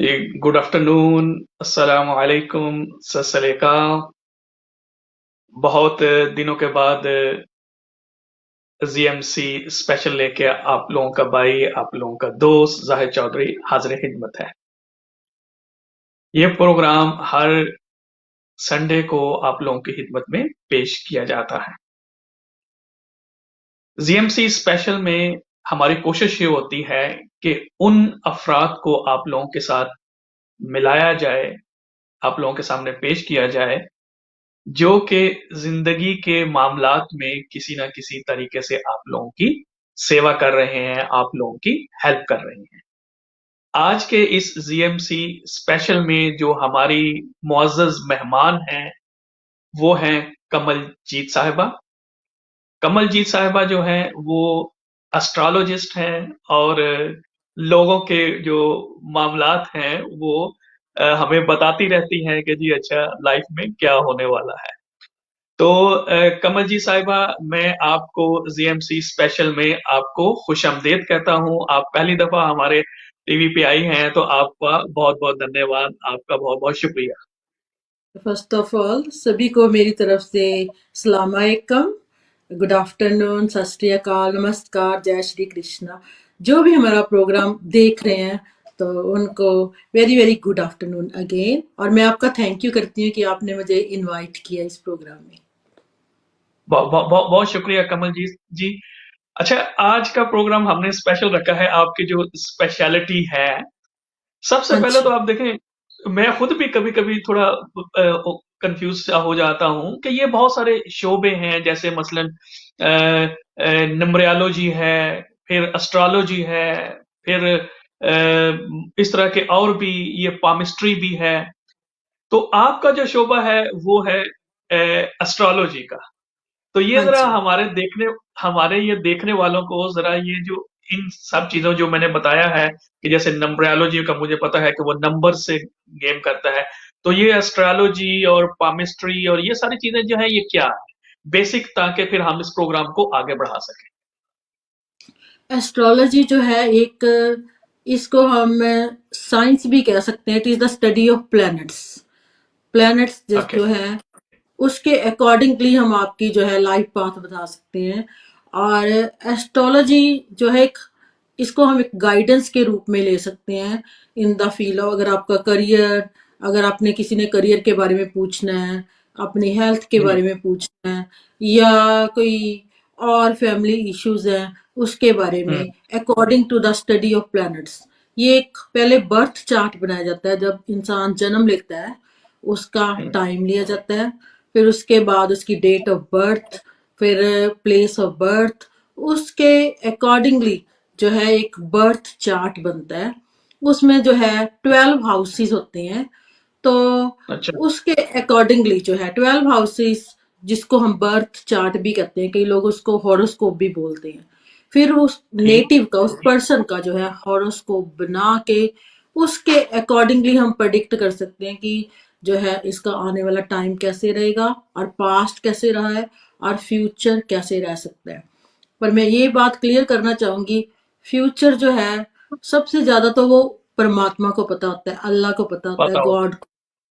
Good afternoon, अस्सलाम वालेकुम, सत श्री अकाल। बहुत दिनों के बाद जीएमसी स्पेशल लेके आप लोगों का भाई, आप लोगों का दोस्त जाहिद चौधरी हाजिर खिदमत है। ये प्रोग्राम हर संडे को आप लोगों की खिदमत में पेश किया जाता है। जीएमसी स्पेशल में हमारी कोशिश ये होती है कि उन अफराद को आप लोगों के साथ मिलाया जाए, आप लोगों के सामने पेश किया जाए जो कि जिंदगी के मामलात में किसी ना किसी तरीके से आप लोगों की सेवा कर रहे हैं, आप लोगों की हेल्प कर रहे हैं। आज के इस जीएमसी स्पेशल में जो हमारी मुअज़्ज़ज़ मेहमान हैं, वो हैं कमलजीत साहिबा। कमलजीत साहिबा जो हैं, वो एस्ट्रोलॉजिस्ट हैं और लोगों के जो मामलात हैं, वो हमें बताती रहती हैं कि जी अच्छा लाइफ में क्या होने वाला है। तो कमल जी साहिबा, मैं आपको जीएमसी स्पेशल में आपको खुशामदीद कहता हूं। आप पहली दफा हमारे टीवी पे आई हैं, तो आपका बहुत बहुत धन्यवाद, आपका बहुत बहुत शुक्रिया। फर्स्ट ऑफ ऑल सभी को मेरी तरफ से सलाम अलैकुम, गुड आफ्टरनून, सत श्री अकाल, नमस्कार, जय श्री कृष्णा। जो भी हमारा प्रोग्राम देख रहे हैं तो उनको very very good afternoon again, और मैं आपका थैंक यू करती हूँ कि आपने मुझे इनवाइट किया इस प्रोग्राम में। बहुत शुक्रिया कमल जी। अच्छा, आज का प्रोग्राम हमने स्पेशल रखा है, आपकी जो स्पेशलिटी है। सबसे हाँ पहले तो जी। आप देखें, मैं खुद भी कभी कभी थोड़ा कंफ्यूज हो जाता हूं कि ये बहुत सारे शोबे हैं, जैसे मसलन नंबरियोलॉजी है, फिर एस्ट्रोलॉजी है, फिर इस तरह के और भी, ये पामिस्ट्री भी है। तो आपका जो शोबा है वो है एस्ट्रोलॉजी का। तो ये हाँ जरा जी। हमारे ये देखने वालों को जरा ये जो इन सब चीजों जो मैंने बताया है, कि जैसे नंबरियोलॉजी का मुझे पता है कि वो नंबर से गेम करता है, तो ये एस्ट्रोलॉजी और पामिस्ट्री और ये सारी चीजें जो है, ये क्या है बेसिक, ताकि फिर हम इस प्रोग्राम को आगे बढ़ा सकें। एस्ट्रोलॉजी जो है एक, इसको हम साइंस भी कह सकते हैं। It is the study of planets. Planets okay. जो है उसके अकॉर्डिंगली हम आपकी जो है लाइफ पाथ बता सकते हैं। और एस्ट्रोलॉजी जो है एक, इसको हम एक गाइडेंस के रूप में ले सकते हैं इन द फील्ड ऑफ, अगर आपका करियर, अगर आपने किसी ने करियर के बारे में पूछना है, अपनी हेल्थ के जी। बारे में पूछना है, या कोई और फैमिली इश्यूज हैं उसके बारे में, hmm. According to the study of planets. ये एक पहले बर्थ चार्ट बनाया जाता है जब इंसान जन्म लेता है, उसका हम्म। टाइम लिया जाता है, फिर उसके बाद उसकी डेट ऑफ बर्थ, फिर प्लेस ऑफ बर्थ, उसके अकॉर्डिंगली जो है एक बर्थ चार्ट बनता है। उसमें जो है 12 हाउसेस होते हैं। तो अच्छा। उसके अकॉर्डिंगली जो है 12 हाउसेस, जिसको हम बर्थ चार्ट भी कहते हैं, कई लोग उसको हॉरोस्कोप भी बोलते हैं। फिर उस ठीक। नेटिव का, उस पर्सन का जो है हॉरोस्कोप बना के उसके अकॉर्डिंगली हम प्रेडिक्ट कर सकते हैं कि जो है इसका आने वाला टाइम कैसे रहेगा, और पास्ट कैसे रहा है, और फ्यूचर कैसे रह सकता है। पर मैं ये बात क्लियर करना चाहूंगी, फ्यूचर जो है सबसे ज्यादा तो वो परमात्मा को पता होता है, अल्लाह को पता होता है, पता हो। गॉड को।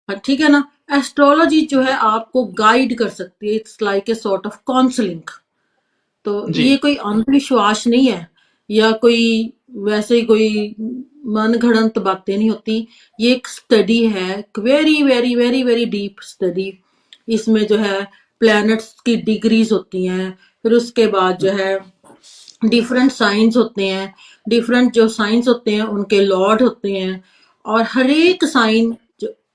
हाँ, ठीक है ना। एस्ट्रोलॉजी जो है आपको गाइड कर सकती है, it's like a sort of counselling. तो जी। ये कोई अंधविश्वास नहीं है, या कोई वैसे ही कोई मन घड़ंत बातें नहीं होती। ये एक स्टडी है, very very very very deep study. इसमें जो है प्लैनेट्स की डिग्रीज होती हैं, फिर उसके बाद जो है डिफरेंट साइंस होते हैं, डिफरेंट जो साइंस होते हैं उनके लॉर्ड होते हैं। और हर एक साइन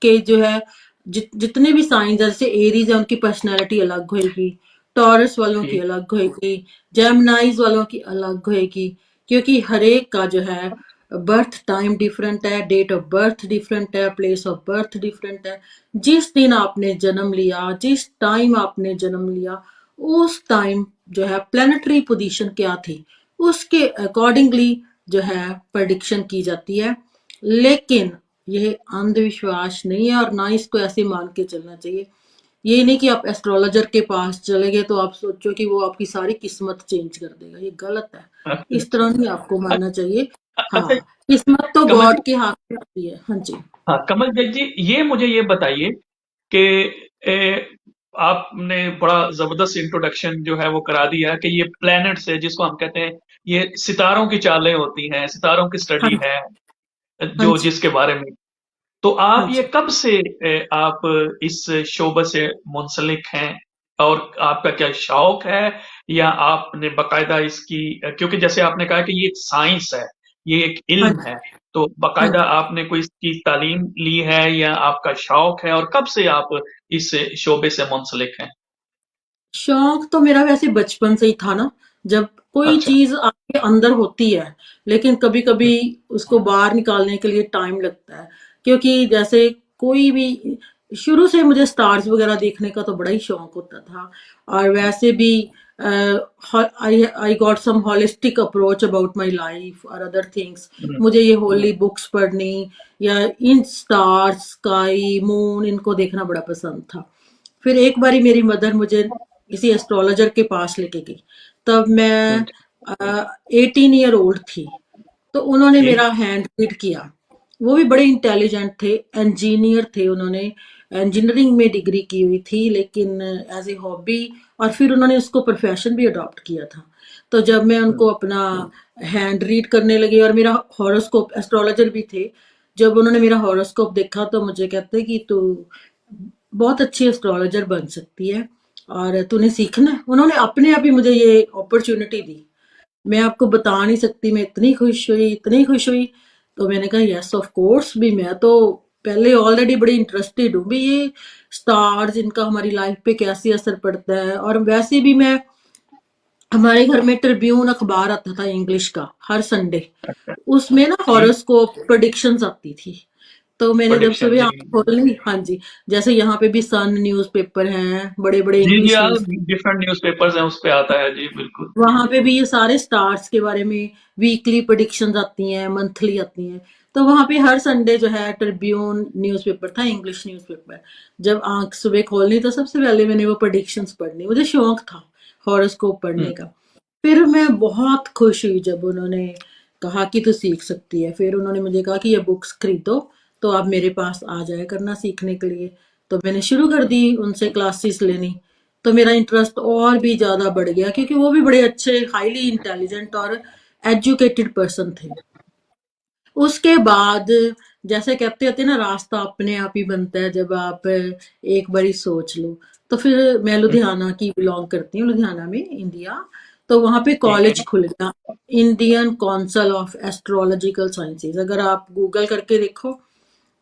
के जो है जितने भी साइंस, जैसे एरीज है उनकी पर्सनैलिटी अलग होएगी, टॉरस वालों की ठीक। अलग होएगी, जेमिनाइज वालों की अलग होएगी, क्योंकि हर एक का जो है बर्थ टाइम डिफरेंट है, डेट ऑफ बर्थ डिफरेंट है, प्लेस ऑफ बर्थ डिफरेंट है। जिस दिन आपने जन्म लिया, जिस टाइम आपने जन्म लिया, उस टाइम जो है प्लानिटरी पोजीशन क्या थी, उसके अकॉर्डिंगली जो है प्रडिक्शन की जाती है। लेकिन यह अंधविश्वास नहीं है, और ना इसको ऐसे मान के चलना चाहिए। ये नहीं कि आप एस्ट्रोलॉजर के पास चले गए तो आप सोचो कि वो आपकी सारी किस्मत चेंज कर देगा, ये गलत है। अच्छा इस तरह नहीं आपको मानना चाहिए। हाँ, अच्छा। किस्मत तो कमल जी, गॉड के हाथ में होती है। हाँ जी। हाँ कमल जैन जी, ये मुझे ये बताइए कि आपने बड़ा जबरदस्त इंट्रोडक्शन जो है वो करा दिया कि ये प्लैनेट्स है जिसको हम कहते हैं, ये सितारों की चालें होती हैं, सितारों की हाँ स्टडी जी। है हाँ जो जी। जिसके बारे में। तो हाँ आप ये जी। कब से आप इस शोबे से मुंसलिक हैं, और आपका क्या शौक है, या आपने बकायदा इसकी, क्योंकि जैसे आपने कहा कि ये एक साइंस है, ये एक हाँ इल्म जी। है, तो हाँ बकायदा जी। आपने कोई इसकी तालीम ली है या आपका शौक है, और कब से आप इस शोबे से मुंसलिक हैं? शौक तो मेरा वैसे बचपन से ही था ना। जब कोई अच्छा। चीज आपके अंदर होती है, लेकिन कभी कभी हम्म, उसको बाहर निकालने के लिए टाइम लगता है। क्योंकि जैसे कोई भी, शुरू से मुझे स्टार्स वगैरह देखने का तो बड़ा ही शौक होता था। और वैसे भी I got some holistic approach about my life और अदर थिंग्स। हम्म, मुझे ये होली बुक्स पढ़नी या इन स्टार्स, स्काई, मून, इनको देखना बड़ा पसंद था। फिर एक बारी मेरी मदर मुझे किसी एस्ट्रोलॉजर के पास लेके गई। तब मैं हम्म, 18 ईयर ओल्ड थी। तो उन्होंने ठीक। मेरा हैंड रीड किया। वो भी बड़े इंटेलिजेंट थे, इंजीनियर थे। उन्होंने इंजीनियरिंग में डिग्री की हुई थी, लेकिन एज ए हॉबी, और फिर उन्होंने उसको प्रोफेशन भी अडॉप्ट किया था। तो जब मैं हम्म, उनको अपना हैंड रीड करने लगी, और मेरा हॉरोस्कोप, एस्ट्रोलॉजर भी थे, जब उन्होंने मेरा हॉरोस्कोप देखा तो मुझे कहते कि तू बहुत अच्छी एस्ट्रोलॉजर बन सकती है और तूने सीखना है। उन्होंने अपने आप ही मुझे ये अपॉर्चुनिटी दी। मैं आपको बता नहीं सकती, मैं इतनी खुश हुई, इतनी खुश हुई। तो मैंने कहा यस ऑफ कोर्स, भी मैं तो पहले ऑलरेडी बड़ी इंटरेस्टेड हूँ भी ये स्टार्स, इनका हमारी लाइफ पे कैसे असर पड़ता है। और वैसे भी मैं, हमारे घर में ट्रिब्यून अखबार आता था इंग्लिश का हर संडे। अच्छा। उसमें ना ठीक। हॉरोस्कोप प्रेडिक्शंस आती थी। तो मैंने जब प्रोडिक्शन सुबह जी। आँख खोली, हाँ जी, जैसे यहाँ पे भी सन न्यूज़पेपर हैं, बड़े बड़े जी जी इंग्लिश हाँ, न्यूज़, डिफरेंट न्यूज़पेपर्स हैं, उस पे आता है जी, बिल्कुल। वहां पे भी ये सारे स्टार्स के बारे में वीकली प्रेडिक्शंस आती हैं, मंथली आती हैं। तो वहां पे हर संडे जो है ट्रिब्यून न्यूज़पेपर था, इंग्लिश न्यूज़पेपर। जब आंख सुबह खोलनी तो सबसे पहले मैंने वो प्रेडिक्शंस पढ़नी, मुझे शौक था हॉरोस्कोप पढ़ने हम्म, का। फिर मैं बहुत खुश हुई जब उन्होंने कहा कि तू सीख सकती है। फिर उन्होंने मुझे कहा कि ये बुक्स खरीदो, तो आप मेरे पास आ जाया करना सीखने के लिए। तो मैंने शुरू कर दी उनसे क्लासेस लेनी। तो मेरा इंटरेस्ट और भी ज़्यादा बढ़ गया, क्योंकि वो भी बड़े अच्छे, हाईली इंटेलिजेंट और एजुकेटेड पर्सन थे। उसके बाद, जैसे कहते होते हैं ना, रास्ता अपने आप ही बनता है जब आप एक बारी सोच लो। तो फिर मैं हम्म, लुधियाना की बिलोंग करती हूँ, लुधियाना में, इंडिया। तो वहाँ पे ठीक कॉलेज है। खुल गया, Indian Council of Astrological sciences. अगर आप गूगल करके देखो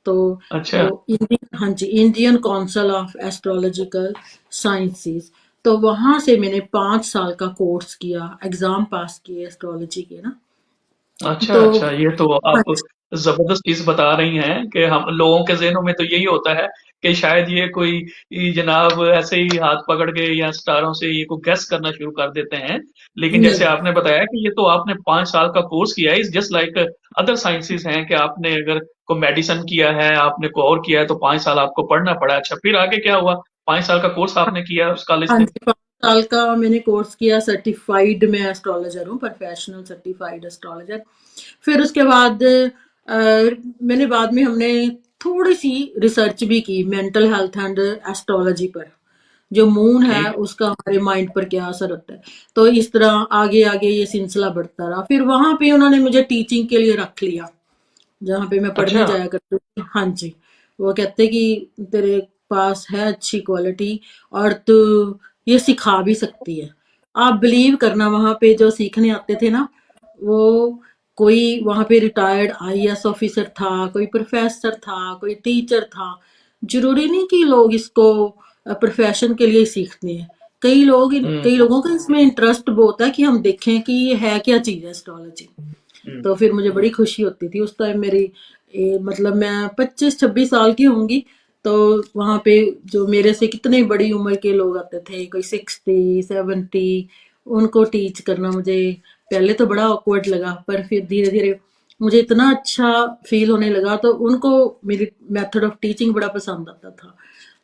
तो अच्छा वो इंडियन, हाँ जी, Indian Council of Astrological Sciences. तो वहां से मैंने 5 साल का कोर्स किया, एग्जाम पास किए एस्ट्रोलॉजी के ना। अच्छा तो अच्छा, ये तो हाँ आप जबरदस्त चीज बता रही हैं कि हम लोगों के जहनों में तो यही होता है कि शायद ये कोई, ये जनाब ऐसे ही हाथ पकड़ के या सितारों से ये को गेस करना शुरू कर देते हैं। लेकिन जैसे नहीं, आपने बताया कि ये तो आपने 5 साल का कोर्स किया है, इस जस्ट लाइक अदर साइंसेज हैं कि आपने अगर को मेडिसिन किया है, आपने को और किया है, तो 5 साल आपको पढ़ना पड़ा। अच्छा, फिर आगे क्या हुआ? 5 साल का कोर्स आपने किया उस कॉलेज हाँ से? जी, 5 साल का मैंने कोर्स किया, सर्टिफाइड मैं एस्ट्रोलॉजर हूँ, प्रोफेशनल सर्टिफाइड एस्ट्रोलॉजर। फिर उसके बाद मैंने बाद में, हमने थोड़ी सी रिसर्च भी की मेंटल हेल्थ एंड एस्ट्रोलॉजी पर। जो मून है ठीक। उसका हमारे माइंड पर क्या असर होता है। तो इस तरह आगे आगे ये सिलसिला बढ़ता रहा। फिर वहां पे उन्होंने मुझे टीचिंग के लिए रख लिया, जहाँ पे मैं पढ़ने अच्छा। जाया करती थी। हाँ जी, वो कहते कि तेरे पास है अच्छी क्वालिटी और तू ये सिखा भी सकती है। आप बिलीव करना, वहाँ पे जो सीखने आते थे ना, वो कोई वहाँ पे रिटायर्ड आईएएस ऑफिसर था, कोई प्रोफेसर था, कोई टीचर था। जरूरी नहीं कि लोग इसको प्रोफेशन के लिए सीखते हैं। हम्म, कई लोगों का इसमें इंटरेस्ट बहुत है कि हम देखें कि ये है क्या चीज़ है एस्ट्रोलॉजी। हम्म, तो फिर मुझे बड़ी खुशी होती थी उस टाइम। मेरी मतलब मैं 25-26 साल की होंगी। तो वहाँ पे जो मेरे से कितने बड़ी उम्र के लोग आते थे, कोई 60-70, उनको टीच करना मुझे पहले तो बड़ा ऑकवर्ड लगा, पर फिर धीरे धीरे मुझे इतना अच्छा फील होने लगा। तो उनको मेरी मेथड ऑफ टीचिंग बड़ा पसंद आता था।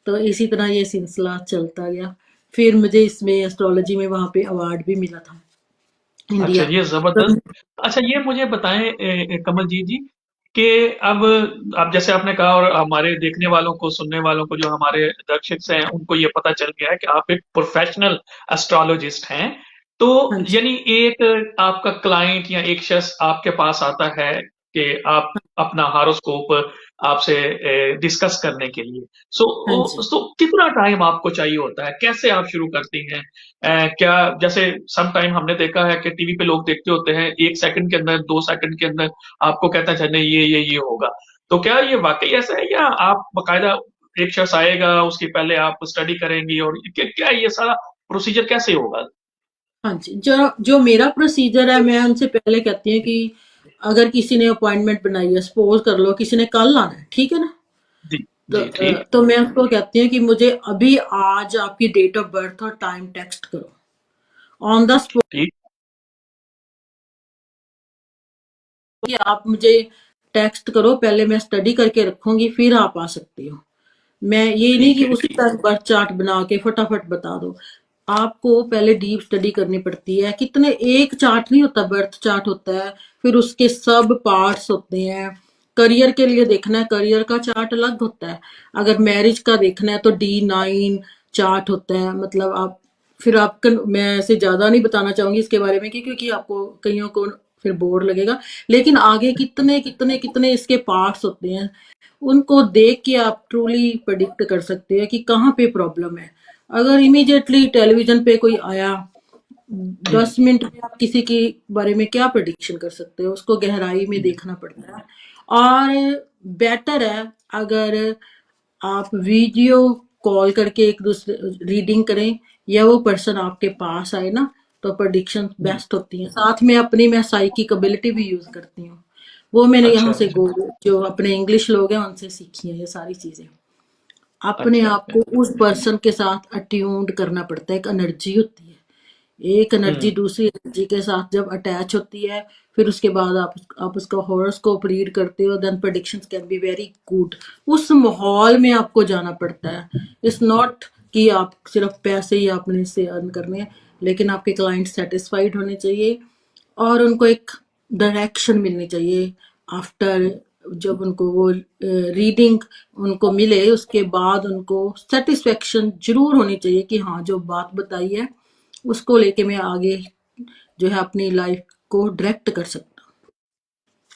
तो इसी तरह ये सिलसिला चलता गया। फिर मुझे इसमें एस्ट्रोलॉजी में वहाँ पे अवार्ड भी मिला था, अच्छा, इंडिया। ये तो ज़बरदस्त। अच्छा, ये मुझे बताएँ कमलजीत जी कि अब जैसे आपने कहा और हमारे देखने वालों को, सुनने वालों को, जो हमारे दर्शक हैं, उनको ये पता चल गया है कि आप एक प्रोफ़ेशनल एस्ट्रोलॉजिस्ट हैं। तो हाँ जी, यानी एक आपका क्लाइंट या एक शख़्स आपके पास आता है कि आप अपना हॉरोस्कोप आपसे डिस्कस करने के लिए। हाँ जी, सो कितना टाइम आपको चाहिए होता है? कैसे आप शुरू करती हैं? क्या जैसे सम टाइम हमने देखा है कि टीवी पे लोग देखते होते हैं 1 सेकंड के अंदर 2 सेकंड के अंदर आपको कहता है अच्छा नहीं ये होगा। तो क्या ये वाक़ई ऐसा है या आप बाकायदा एक शख्स आएगा उसके पहले आप स्टडी करेंगी और क्या क्या ये सारा प्रोसीजर कैसे होगा? हाँ जी। जो जो मेरा प्रोसीजर है, मैं उनसे पहले कहती हूँ कि अगर किसी ने अपॉइंटमेंट बनाई है, सपोज कर लो किसी ने कल आना है, ठीक है ना? जी, तो जी ठीक, तो मैं उसको कहती हूँ कि मुझे अभी आज आपकी डेट ऑफ बर्थ और टाइम टेक्स्ट करो, ऑन द स्पॉट। ठीक, कि आप मुझे टेक्स्ट करो, पहले मैं स्टडी करके रखूंगी, फिर आप आ सकती हो। मैं ये नहीं ठीक कि है, उसी टाइम बर्थ चार्ट बना के फटाफट बता दो। आपको पहले डीप स्टडी करनी पड़ती है। कितने, एक चार्ट नहीं होता, बर्थ चार्ट होता है, फिर उसके सब पार्ट्स होते हैं। करियर के लिए देखना है, करियर का चार्ट अलग होता है। अगर मैरिज का देखना है तो D9 चार्ट होता है। मतलब आप, फिर आप मैं ऐसे ज्यादा नहीं बताना चाहूंगी इसके बारे में क्योंकि आपको कईयों को फिर बोर लगेगा। लेकिन आगे कितने कितने कितने इसके पार्ट्स होते हैं, उनको देख के आप ट्रूली प्रिडिक्ट कर सकते हैं कि कहाँ पे प्रॉब्लम है। अगर इमीडिएटली टेलीविजन पे कोई आया, हुँ, 10 मिनट में आप किसी के बारे में क्या प्रिडिक्शन कर सकते हो, उसको गहराई में हुँ, देखना पड़ता है। और बेटर है अगर आप वीडियो कॉल करके एक दूसरे रीडिंग करें, या वो पर्सन आपके पास आए ना, तो प्रेडिक्शन हुँ, बेस्ट होती है। साथ में अपनी मैं साइकिक एबिलिटी भी यूज करती हूँ। वो मैंने अच्छा, यहाँ से अच्छा, जो अपने इंग्लिश लोग हैं उनसे सीखी है ये सारी चीजें। अपने अच्छा, आप अच्छा, को उस पर्सन के साथ अट्यून्ड करना पड़ता है। एक एनर्जी होती है, एक एनर्जी हुँ, दूसरी एनर्जी के साथ जब अटैच होती है, फिर उसके बाद आप उसका हॉरोस्कोप रीड करते हो, then predictions can be very good. उस माहौल में आपको जाना पड़ता है। इट्स नॉट कि आप सिर्फ पैसे ही आपने इससे अर्न करने हैं, लेकिन आपके क्लाइंट सेटिस्फाइड होने चाहिए और उनको एक डायरेक्शन मिलनी चाहिए। आफ्टर, जब उनको वो रीडिंग उनको मिले, उसके बाद उनको सेटिस्फेक्शन जरूर होनी चाहिए कि हाँ, जो बात बताई है उसको लेके मैं आगे जो है अपनी लाइफ को डायरेक्ट कर सकता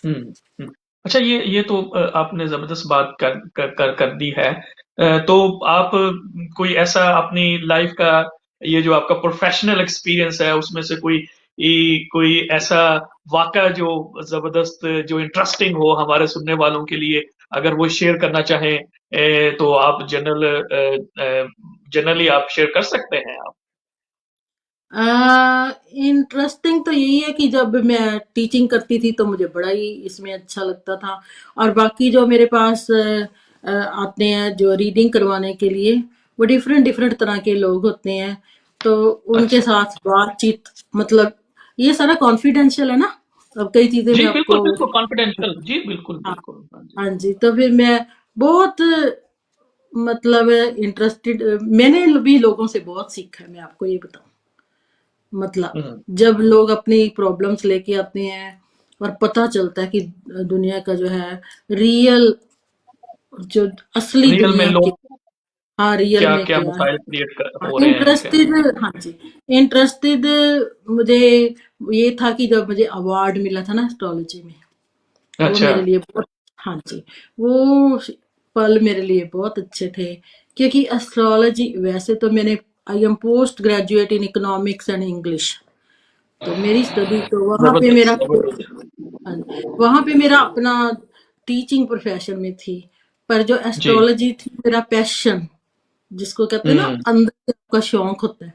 हुँ, हुँ। अच्छा, ये तो आपने ज़बरदस्त बात कर दी है। तो आप कोई ऐसा अपनी लाइफ़ का ये जो आपका प्रोफ़ेशनल एक्सपीरियंस है उसमें से कोई ऐसा वाक़या जो ज़बरदस्त जो इंटरेस्टिंग हो हमारे सुनने वालों के लिए, अगर वो शेयर करना चाहें तो आप जनरली आप शेयर कर सकते हैं आप? हूँ। इंटरेस्टिंग तो यही है कि जब मैं टीचिंग करती थी तो मुझे बड़ा ही इसमें अच्छा लगता था। और बाकी जो मेरे पास आते हैं जो रीडिंग करवाने के लिए, वो डिफरेंट डिफरेंट तरह के लोग होते हैं। तो उनके अच्छा। साथ बातचीत, मतलब ये सारा कॉन्फिडेंशियल है ना। अब कई चीजें जी, मैं बिल्कुल, आपको, बिल्कुल कॉन्फिडेंशियल। जी, बिल्कुल, हाँ, बिल्कुल। हाँ जी। हाँ जी। तो फिर मैं बहुत, मतलब इंटरेस्टेड, मैंने भी लोगों से बहुत सीखा है, मैं आपको ये बताऊं। मतलब हुँ। जब लोग अपनी प्रॉब्लम्स लेके आते हैं और पता चलता है कि दुनिया का जो है रियल, जो असली रियल में दुनिया की, लोग हाँ, रियल में क्या-क्या क्या है। मसाइल क्रिएट हाँ, हो रहे हैं, क्या इंटरेस्टेड, हाँ जी, इंटरेस्टेड मुझे ये था कि जब मुझे अवार्ड मिला था ना एस्ट्रोलॉजी में, वो अच्छा, मेरे लिए बहुत, हाँ जी, वो पल मेरे लिए बहुत अच्छे थे। क्योंकि एस्ट्रोलॉजी, वैसे तो मैंने, I am post graduate in economics and English. तो मेरी स्टडी तो वहाँ पे ज़बरदस्त, मेरा, ज़बरदस्त। हाँ, वहाँ पे मेरा अपना टीचिंग प्रोफेशन में थी। पर जो जी। एस्ट्रोलॉजी थी मेरा पैशन, जिसको कहते हैं ना, हुँ, अंदर से आपका शौक होता है।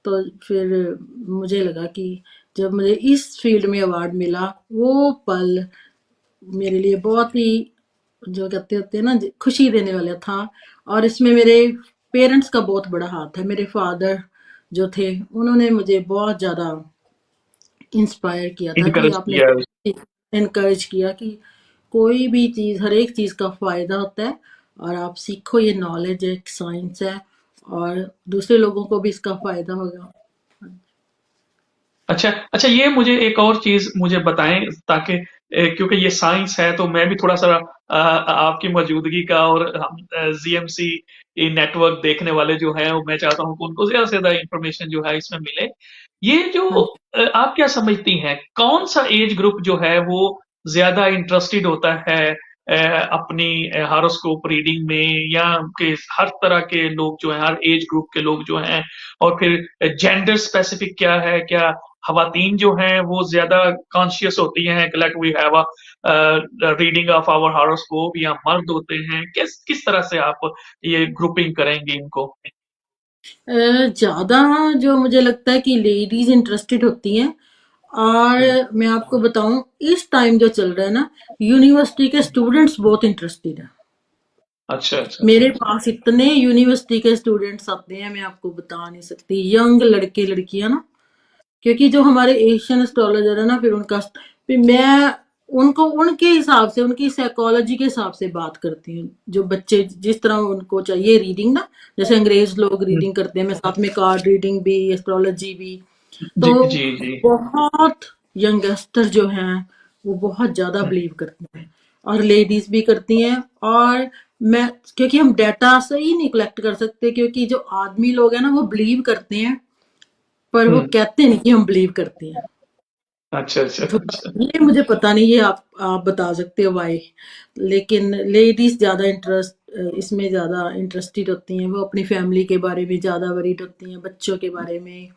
तो फिर मुझे लगा कि जब मुझे इस फील्ड में अवार्ड मिला, वो पल मेरे लिए बहुत ही, जो कहते होते हैं ना, खुशी देने वाला था। और इसमें मेरे पेरेंट्स का बहुत बड़ा हाथ है। मेरे फादर जो थे, उन्होंने मुझे बहुत ज्यादा इंस्पायर किया था कि इनकरेज आपने, किया है। इनकरेज किया कि कोई भी चीज, हर एक चीज का फायदा होता है। और आप सीखो, ये नॉलेज है, साइंस है, और दूसरे लोगों को भी इसका फायदा होगा। अच्छा अच्छा, ये मुझे एक और चीज मुझे बताएं ताकि क्योंकि ये साइंस है तो मैं भी थोड़ा सा आपकी मौजूदगी का और हम जीएमसी नेटवर्क देखने वाले जो हैं वो मैं चाहता हूं कि उनको ज्यादा से ज्यादा इंफॉर्मेशन जो है इसमें मिले। ये जो हाँ जी। आप क्या समझती हैं कौन सा एज ग्रुप जो है वो ज्यादा इंटरेस्टेड होता है अपनी हॉरोस्कोप रीडिंग में, या के हर तरह के लोग जो हैं, हर एज ग्रुप के लोग जो हैं, और फिर जेंडर स्पेसिफिक क्या है, क्या खवातीन जो हैं वो ज्यादा कॉन्शियस होती हैं कि like we have a reading of our horoscope, या मर्द होते हैं, किस किस तरह से आप ये ग्रुपिंग करेंगे इनको? ज्यादा जो मुझे लगता है कि लेडीज इंटरेस्टेड होती हैं। हम्म, और मैं आपको बताऊं, इस टाइम जो चल रहा है ना, यूनिवर्सिटी के स्टूडेंट्स बहुत इंटरेस्टेड है। अच्छा अच्छा अच्छा मेरे अच्छा। पास इतने यूनिवर्सिटी के स्टूडेंट्स आते हैं, मैं आपको बता नहीं सकती, यंग लड़के लड़कियां ना। क्योंकि जो हमारे एशियन एस्ट्रोलॉजर है ना, फिर उनका, फिर मैं उनको उनके हिसाब से, उनकी साइकोलॉजी के हिसाब से बात करती हूँ। जो बच्चे जिस तरह उनको चाहिए रीडिंग ना, जैसे अंग्रेज लोग हम्म, रीडिंग करते हैं, मैं साथ में कार्ड रीडिंग भी, एस्ट्रोलॉजी भी। तो जी जी जी। बहुत यंगस्टर जो हैं वो बहुत ज्यादा हम्म, बिलीव करते हैं, और लेडीज भी करती हैं। और मैं, क्योंकि हम डाटा सही नहीं कलेक्ट कर सकते, क्योंकि जो आदमी लोग हैं ना वो बिलीव करते हैं, पर वो हम्म, कहते नहीं कि हम बिलीव करते हैं। अच्छा अच्छा तो अच्छा। ये मुझे पता नहीं, ये आप बता सकते हो वाई। लेकिन लेडीज ज्यादा इसमें ज्यादा इंटरेस्टेड होती हैं, वो अपनी फैमिली के बारे में ज्यादा वरीड होती हैं, बच्चों के बारे में।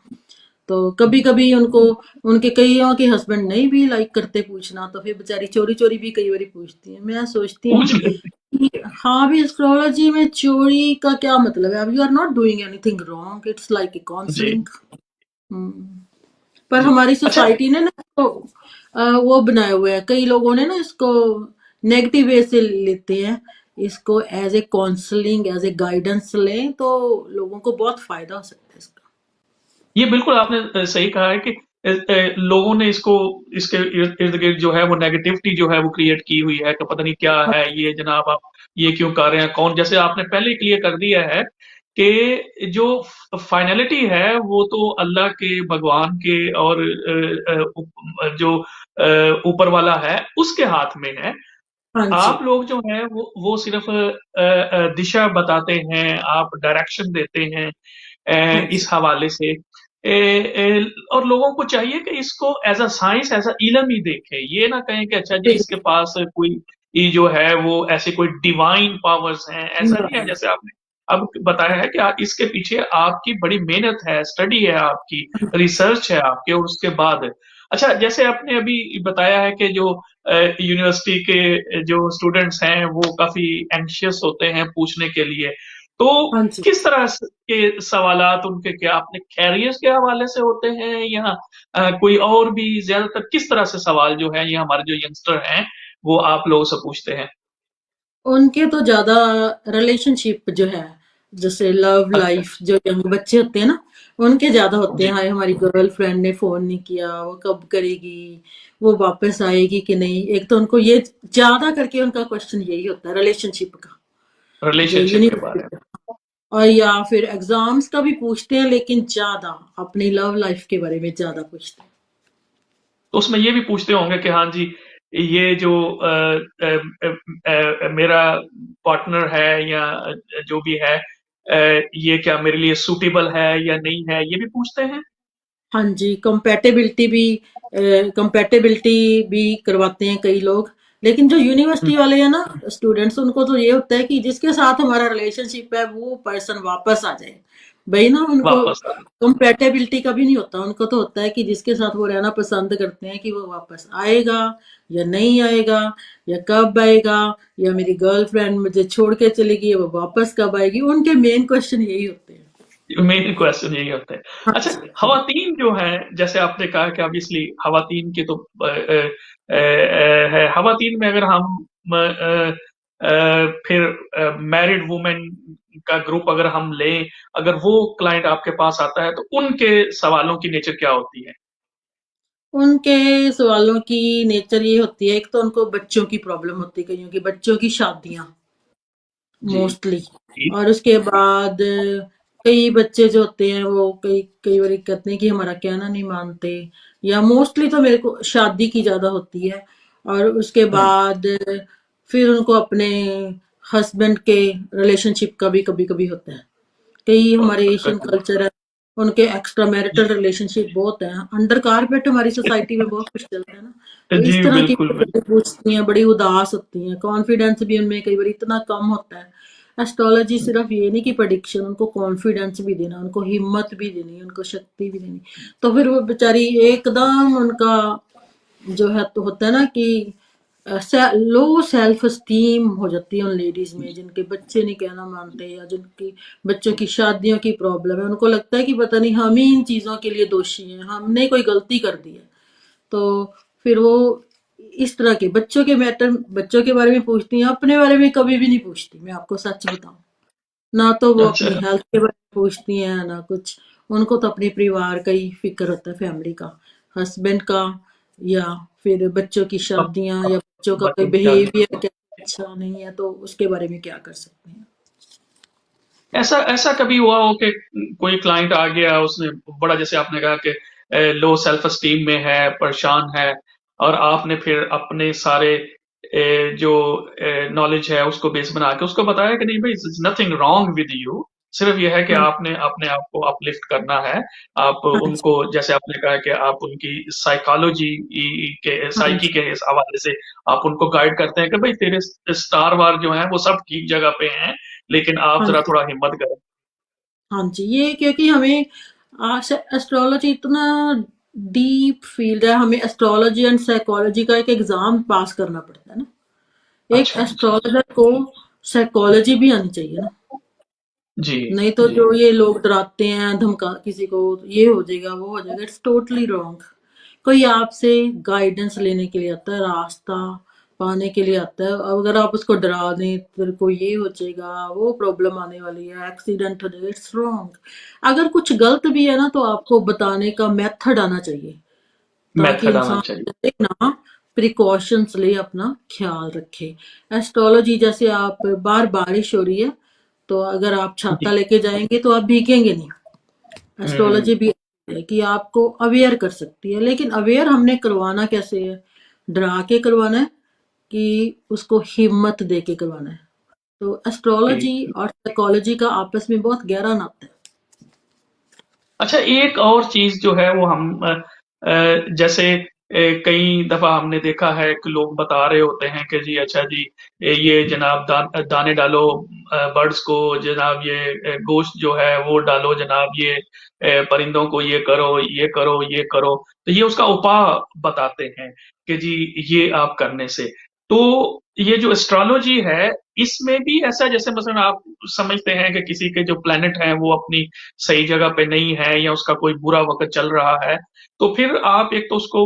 तो कभी कभी उनको, उनके कईयों के हस्बैंड नहीं भी लाइक करते पूछना, तो फिर बेचारी चोरी चोरी भी कई बार पूछती है। मैं सोचती हूँ पूछ लेते कि हाँ भी, एस्ट्रोलॉजी में चोरी का क्या मतलब है? अब you are not doing anything wrong, it's like a हैं। जी काउंसलिंग। पर जी। हमारी अच्छा। सोसाइटी ने ना इसको वो बनाए हुए हैं, कई लोगों ने ना इसको नेगेटिव वे से लेते हैं। इसको as a counselling, as a guidance लें तो लोगों को बहुत फायदा हो सकता है इसका। ये बिल्कुल आपने सही कहा है कि लोगों ने इसको, इसके इर्द इर्द गिर्द जो है वो नेगेटिविटी जो है वो क्रिएट की हुई है कि पता नहीं क्या हाँ है ये जनाब, आप ये क्यों कर रहे हैं, कौन, जैसे आपने पहले ही क्लियर कर दिया है कि जो फाइनलिटी है वो तो अल्लाह के, भगवान के, और जो ऊपर वाला है उसके हाथ में है। हाँ जी। आप लोग जो हैं वो सिर्फ दिशा बताते हैं, आप डायरेक्शन देते हैं हाँ जी। इस हवाले से। और लोगों को चाहिए कि इसको as a science, as a इलम ही देखें, ये ना कहें कि अच्छा जी इसके पास कोई ये जो है वो ऐसे कोई डिवाइन पावर्स हैं, ऐसा नहीं है। जैसे आपने अब बताया है कि इसके पीछे आपकी बड़ी मेहनत है, स्टडी है आपकी, रिसर्च है आपके, और उसके बाद अच्छा, जैसे आपने अभी बताया है कि जो यूनिवर्सिटी के जो स्टूडेंट्स हैं वो काफी एंशियस होते हैं पूछने के लिए, तो हाँ जी। किस तरह के सवालात उनके, क्या अपने कैरियर के हवाले से होते हैं, या कोई और भी, ज्यादातर किस तरह से सवाल जो है ये हमारे जो यंगस्टर हैं वो आप लोगों से पूछते हैं? उनके तो ज्यादा रिलेशनशिप जो है, जैसे लव अच्छा लाइफ, जो यंग बच्चे होते हैं ना, उनके ज्यादा होते हैं। जी। हाय, हमारी गर्लफ्रेंड ने फोन नहीं किया, वो कब करेगी, वो वापस आएगी कि नहीं। एक तो उनको ये ज्यादा करके उनका क्वेश्चन यही होता है, रिलेशनशिप का, जो रिलेशनशिप के बारे यूनिवर्सिटी। और या फिर एग्जाम्स का भी पूछते हैं, लेकिन ज्यादा अपनी लव लाइफ के बारे में ज्यादा पूछते हैं। तो उसमें ये भी पूछते होंगे कि हाँ जी ये जो मेरा पार्टनर है या जो भी है, ये क्या मेरे लिए सूटेबल है या नहीं है, ये भी पूछते हैं। हाँ जी, कंपैटिबिलिटी भी करवाते हैं कई लोग। लेकिन जो हम्म, यूनिवर्सिटी वाले हैं ना स्टूडेंट्स, उनको तो ये होता है कि जिसके साथ हमारा रिलेशनशिप है वो पर्सन वापस आ जाए। भाई ना, उनको वापस आ कंपैटिबिलिटी का भी नहीं होता, उनको तो होता है कि जिसके साथ वो रहना पसंद करते हैं, कि वो वापस आएगा या नहीं आएगा, या कब आएगा, या मेरी गर्लफ्रेंड मुझे छोड़ के चली गई, वो वापस कब आएगी। उनके मेन क्वेश्चन यही होते हैं। मेन क्वेश्चन यही होता है। हाँ अच्छा, जी। खवातीन जो हैं, जैसे आपने कहा कि ऑब्वियसली खवातीन की तो है, खवातीन में अगर हम फिर मैरिड वुमेन का ग्रुप अगर हम लें, अगर वो क्लाइंट आपके पास आता है तो उनके सवालों की नेचर क्या होती है? उनके सवालों की नेचर ये होती है, एक तो उनको बच्चों की प्रॉब्लम होती है, कईयों की बच्चों की शादियां। जी, मोस्टली। जी। और उसके बाद कई बच्चे जो होते हैं वो कई कई बार कहते हैं कि हमारा कहना नहीं मानते, या मोस्टली तो मेरे को शादी की ज्यादा होती है। और उसके हुँ, बाद फिर उनको अपने हस्बैंड के रिलेशनशिप का भी कभी कभी होता है। कई हमारे एशियन कभी कल्चर है, उनके एक्स्ट्रा मैरिटल जी, रिलेशनशिप बहुत हैं अंडर कारपेट, हमारी सोसाइटी में बहुत कुछ चलता है ना। तो जी, इस तरह की बिल्कुल, बातें पूछती हैं, बड़ी उदास होती हैं, कॉन्फिडेंस भी उनमें कई बार इतना कम होता है। एस्ट्रोलॉजी बिल्कुल। सिर्फ ये नहीं कि प्रेडिक्शन, उनको कॉन्फिडेंस भी देना, उनको हिम्मत भी देनी, उनको शक्ति भी देनी। तो फिर वो बेचारी एकदम उनका जो है तो होता है ना कि लो सेल्फ स्टीम हो जाती है उन लेडीज में जिनके बच्चे नहीं कहना मानते, या जिनकी बच्चों की शादियों की प्रॉब्लम है। उनको लगता है कि पता नहीं हम ही इन चीजों के लिए दोषी हैं, हमने कोई गलती कर दी है। तो फिर वो इस तरह के बच्चों के मैटर, बच्चों के बारे में पूछती हैं, अपने बारे में कभी भी नहीं पूछती, मैं आपको सच बताऊं। ना तो वो अपनी अच्छा, हेल्थ के बारे में पूछती हैं ना कुछ। उनको तो अपने परिवार का ही फिक्र होता है, फैमिली का, हस्बैंड का, या फिर बच्चों की अब शादियां, या अब बच्चों का कोई बच्चों की शादी। बिहेवियर क्या अच्छा नहीं है, तो उसके बारे में क्या कर सकते हैं। ऐसा ऐसा कभी हुआ हो कि कोई क्लाइंट आ गया, उसने बड़ा, जैसे आपने कहा कि लो सेल्फ एस्टीम में है, परेशान है, और आपने फिर अपने सारे जो नॉलेज है उसको बेस बना के उसको बताया कि नहीं भाई, नथिंग रॉन्ग विद यू, सिर्फ यह है कि हाँ, आपने अपने आप को अपलिफ्ट करना है। आप हाँ जी, उनको, जैसे आपने कहा कि आप उनकी साइकोलॉजी के हाँ साइकी जी, के इस हवाले से आप उनको गाइड करते हैं कि भाई तेरे स्टार वार जो है वो सब ठीक जगह पे हैं, लेकिन आप हाँ जरा जी, थोड़ा हिम्मत करें। हाँ जी। ये क्योंकि हमें एस्ट्रोलॉजी इतना डीप फील्ड है, हमें एस्ट्रोलॉजी एंड साइकोलॉजी का एक एग्जाम पास करना पड़ता है ना। एक अच्छा, अच्छा। एस्ट्रोलॉजर को साइकोलॉजी भी आनी चाहिए ना। जी, नहीं तो जी। जो ये लोग डराते हैं, धमका किसी को, ये हो जाएगा वो हो जाएगा, इट्स टोटली रॉन्ग। कोई आपसे गाइडेंस लेने के लिए आता है, रास्ता पाने के लिए आता है। अगर आप उसको डरा दें तेरे को ये हो जाएगा, वो प्रॉब्लम आने वाली है, एक्सीडेंट हो जाएगा, इट्स रॉन्ग। अगर कुछ गलत भी है ना तो आपको बताने का मेथड आना चाहिए, ताकि मेथड आना इंसान चाहिए। डरे ना, प्रिकॉशंस ले, अपना ख्याल रखे। एस्ट्रोलॉजी जैसे आप बाहर बारिश हो रही है, तो अगर आप छाता जी। लेके जाएंगे तो आप भीगेंगे नहीं। हुँ, एस्ट्रोलॉजी भी है कि आपको अवेयर कर सकती है, लेकिन अवेयर हमने करवाना कैसे है? डरा के करवाना है कि उसको हिम्मत दे के करवाना है? तो एस्ट्रोलॉजी ठीक। और साइकोलॉजी का आपस में बहुत गहरा नाता है। अच्छा, एक और चीज़ जो है वो हम जैसे कई दफ़ा हमने देखा है कि लोग बता रहे होते हैं कि जी अच्छा जी, ये जनाब दाने डालो बर्ड्स को, जनाब ये गोश्त जो है वो डालो, जनाब ये परिंदों को ये करो, ये करो, ये करो। तो ये उसका उपाय बताते हैं कि जी ये आप करने से। तो ये जो एस्ट्रोलॉजी है, इसमें भी ऐसा, जैसे मसलन आप समझते हैं कि किसी के जो प्लैनेट हैं वो अपनी सही जगह पे नहीं है, या उसका कोई बुरा वक़्त चल रहा है, तो फिर आप एक तो उसको,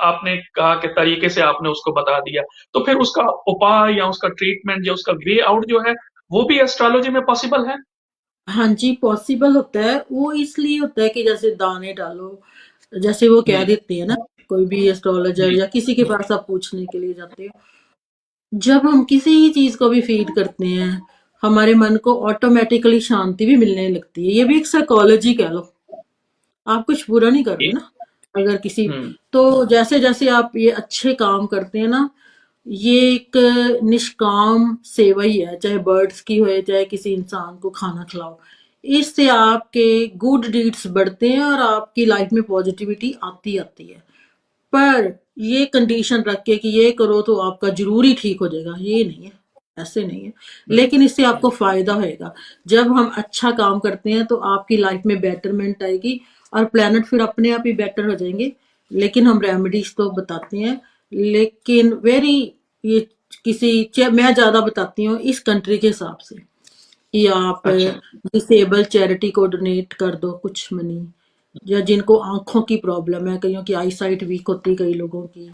आपने कहा कि तरीके से आपने उसको बता दिया, तो फिर उसका उपाय या उसका ट्रीटमेंट या उसका वे आउट जो है, वो भी एस्ट्रोलॉजी में पॉसिबल है? हाँ जी, पॉसिबल होता है। वो इसलिए होता है कि जैसे दाने डालो, जैसे वो कह जी, देते हैं ना, कोई भी एस्ट्रोलॉजर जी, या किसी के पास आप पूछने के लिए जाते हो, जब हम किसी चीज को भी फीड करते हैं, हमारे मन को ऑटोमेटिकली शांति भी मिलने लगती है। ये भी एक साइकोलॉजी कह लो, आप कुछ बुरा नहीं कर रहे जी, ना। अगर किसी, हुँ, तो जैसे जैसे आप ये अच्छे काम करते हैं ना, ये एक निष्काम सेवा ही है, चाहे बर्ड्स की हो चाहे किसी इंसान को खाना खिलाओ। इससे आपके गुड डीड्स बढ़ते हैं और आपकी लाइफ में पॉजिटिविटी आती आती है। पर ये कंडीशन रख के कि ये करो तो आपका जरूरी ठीक हो जाएगा, ये नहीं है, ऐसे नहीं है। हुँ, लेकिन इससे आपको फायदा होएगा। जब हम अच्छा काम करते हैं तो आपकी लाइफ में बेटरमेंट आएगी, और प्लेनेट फिर अपने आप ही बेटर हो जाएंगे। लेकिन हम रेमेडीज तो बताते हैं, लेकिन वेरी, ये मैं ज्यादा बताती हूँ इस कंट्री के हिसाब से, कि आप अच्छा, डिसेबल चैरिटी को डोनेट कर दो कुछ मनी, या जिनको आंखों की प्रॉब्लम है, कईयों की आई साइट वीक होती है कई लोगों की,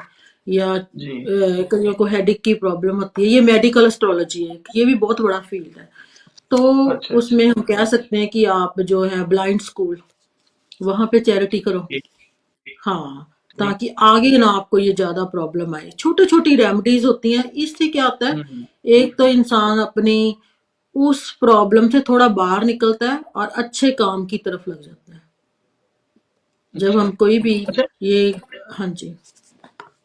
या जी, कईयों को हेडिक की प्रॉब्लम होती है। ये मेडिकल एस्ट्रोलॉजी है, ये भी बहुत बड़ा फील्ड है। तो अच्छा, अच्छा, उसमें हम कह सकते हैं कि आप जो है ब्लाइंड स्कूल, वहां पे चैरिटी करो। ठीक, हाँ, ठीक, ताकि आगे ना आपको ये ज्यादा प्रॉब्लम आए। छोटी छोटी रेमेडीज होती हैं, इससे क्या होता है? हुँ, एक तो इंसान अपनी उस प्रॉब्लम से थोड़ा बाहर निकलता है और अच्छे काम की तरफ लग जाता है। जब अच्छा। हम कोई भी अच्छा, ये, हाँ जी,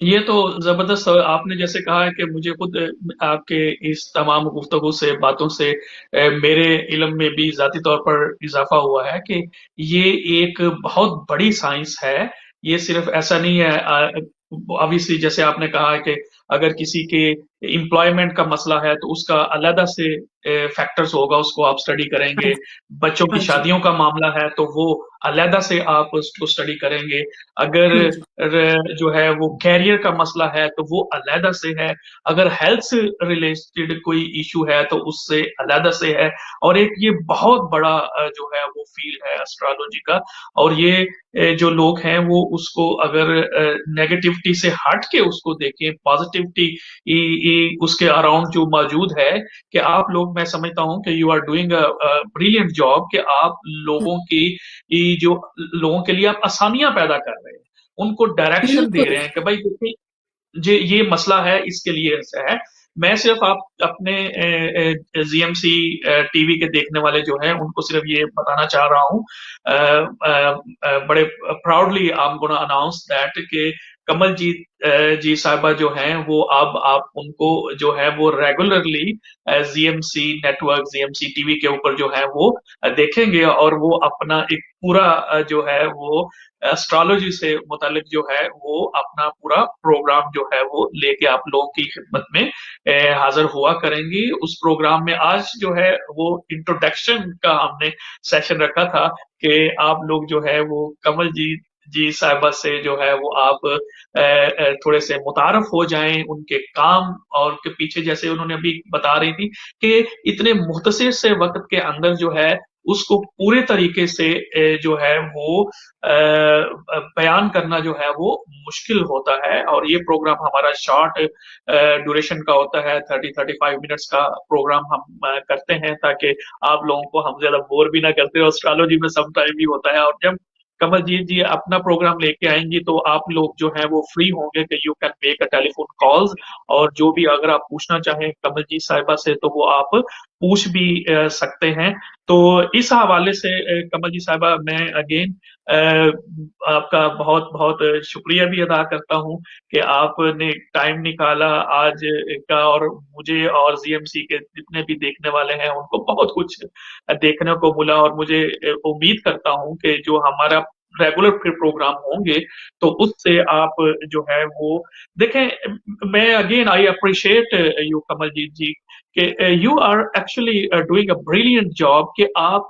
ये तो जबरदस्त आपने जैसे कहा है कि मुझे खुद आपके इस तमाम गुफ्तगू से बातों से मेरे इल्म में भी जाती तौर पर इजाफा हुआ है कि ये एक बहुत बड़ी साइंस है। ये सिर्फ ऐसा नहीं है, ऑब्वियसली जैसे आपने कहा है कि अगर किसी के एम्प्लॉयमेंट का मसला है तो उसका अलग से फैक्टर्स होगा, उसको आप स्टडी हाँ करेंगे। जी, बच्चों की हाँ जी, शादियों का मामला है तो वो अलग से आप उसको स्टडी करेंगे। अगर हाँ जी, जो है वो कैरियर का मसला है तो वो अलहदा से है। अगर हेल्थ से रिलेटेड कोई इशू है तो उससे अलहदा से है। और एक ये बहुत बड़ा जो है वो फील्ड है एस्ट्रोलॉजी का। और ये जो लोग हैं वो उसको अगर नेगेटिविटी से हट के उसको देखें, पॉजिटिविटी उसके अराउंड जो मौजूद है, कि आप लोग, मैं समझता हूँ कि you are doing a brilliant job, कि आप हाँ, लोगों की जो लोगों के लिए आप आसानियां पैदा कर रहे हैं, उनको डायरेक्शन दे बिल्कुल, रहे हैं कि भाई देखिए ये मसला है, इसके लिए ऐसा है। मैं सिर्फ आप अपने जीएमसी टीवी के देखने वाले जो हैं उनको सिर्फ ये बताना चाह रहा हूँ, बड़े proudly I am gonna announce that कि कमलजीत जी साहिबा जो हैं वो अब आप उनको जो है वो regularly GMC network, GMC TV के ऊपर जो है वो देखेंगे, और वो अपना एक पूरा जो है वो एस्ट्रोलॉजी से मुतालिक जो है वो अपना पूरा प्रोग्राम जो है वो लेके आप लोगों की खिदमत में हाजिर हुआ करेंगी। उस प्रोग्राम में आज जो है वो इंट्रोडक्शन का हमने सेशन रखा था कि आप लोग जो है वो कमल जी साहिबा से जो है वो आप थोड़े से मुतारफ हो जाएं उनके काम और के पीछे, जैसे उन्होंने अभी बता रही थी कि इतने मुख्तसर से वक्त के अंदर जो है उसको पूरे तरीके से जो है वो बयान करना जो है वो मुश्किल होता है। और ये प्रोग्राम हमारा शॉर्ट ड्यूरेशन का होता है, 30-35 मिनट्स का प्रोग्राम हम करते हैं ताकि आप लोगों को हम ज्यादा बोर भी ना करते। एस्ट्रोलॉजी में सम टाइम भी होता है, और जब कमलजीत जी अपना प्रोग्राम लेके आएंगी तो आप लोग जो है वो फ्री होंगे कि you can make a telephone calls, और जो भी अगर आप पूछना चाहें कमलजीत साहिबा से तो वो आप पूछ भी सकते हैं। तो इस हवाले से कमलजीत साहिबा मैं अगेन आपका बहुत बहुत शुक्रिया भी अदा करता हूँ कि आपने टाइम निकाला आज का, और मुझे और जीएमसी के जितने भी देखने वाले हैं उनको बहुत कुछ देखने को मिला। और मुझे उम्मीद करता हूँ कि जो हमारा रेगुलर फिर प्रोग्राम होंगे तो उससे आप जो है वो देखें। मैं again I appreciate you Kamaljeet ji कि you are actually doing a brilliant job, कि आप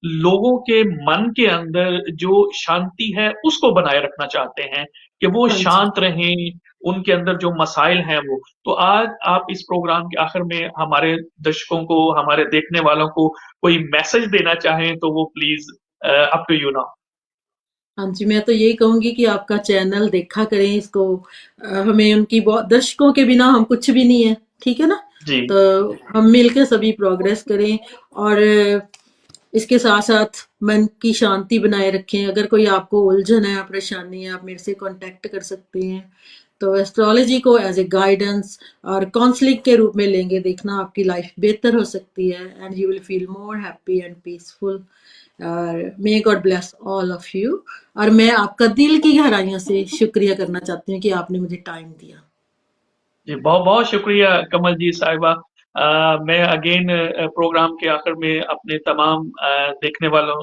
लोगों के मन के अंदर जो शांति है उसको बनाए रखना चाहते हैं, कि वो हाँ जी। शांत रहें, उनके अंदर जो मसाइल हैं वो। तो आज आप इस प्रोग्राम के आखिर में हमारे दर्शकों को, हमारे देखने वालों को कोई मैसेज देना चाहें तो वो please up to you now. हाँ जी, मैं तो यही कहूँगी कि आपका चैनल देखा करें इसको। हमें उनकी बहुत, दर्शकों के बिना हम कुछ भी नहीं है, ठीक है ना? जी तो हम मिलके सभी प्रोग्रेस करें और इसके साथ-साथ मन की शांति बनाए रखें। अगर कोई आपको उलझन है, परेशानी है, आप मेरे से कॉन्टैक्ट कर सकते हैं। तो एस्ट्रोलॉजी को एज़ ए गाइडेंस और काउंसलिंग के रूप में लेंगे, देखना आपकी लाइफ बेहतर हो सकती है and you will feel more happy and peaceful. और may God bless all of you. और मैं आपका दिल की गहराइयों से शुक्रिया करना चाहती हूँ कि आपने मुझे टाइम दिया। जी, बहुत बहुत शुक्रिया कमल जी साहिबा। मैं अगेन प्रोग्राम के आखिर में अपने तमाम देखने वालों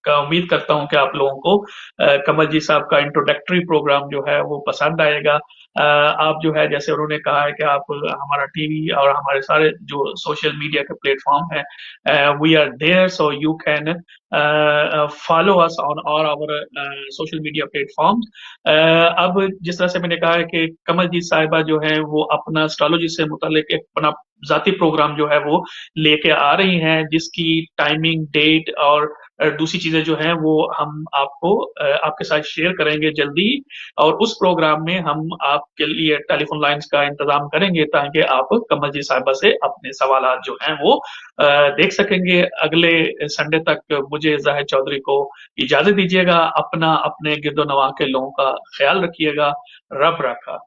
का उम्मीद करता हूं कि आप लोगों को कमल जी साहब का इंट्रोडक्टरी प्रोग्राम जो है वो पसंद आएगा। आप जो है जैसे उन्होंने कहा है कि आप हमारा टीवी और हमारे सारे जो सोशल मीडिया के प्लेटफॉर्म है, we are there so you can follow us on all our social media platforms. अब जिस तरह से मैंने कहा है कि कमलजीत साहिबा जो है वो अपना एस्ट्रोलॉजी से मुतालिक एक अपना जाती प्रोग्राम जो है वो लेके आ रही हैं, जिसकी टाइमिंग, डेट और दूसरी चीजें जो हैं वो हम आपको आपके साथ शेयर करेंगे जल्दी। और उस प्रोग्राम में हम आपके लिए टेलीफोन लाइंस का इंतजाम करेंगे ताकि आप कमलजीत साहिबा से अपने सवालात जो हैं वो देख सकेंगे। अगले संडे तक मुझे जाहिद चौधरी को इजाजत दीजिएगा। अपना, अपने गिरदो नवा के लोगों का ख्याल रखिएगा। रब रखा।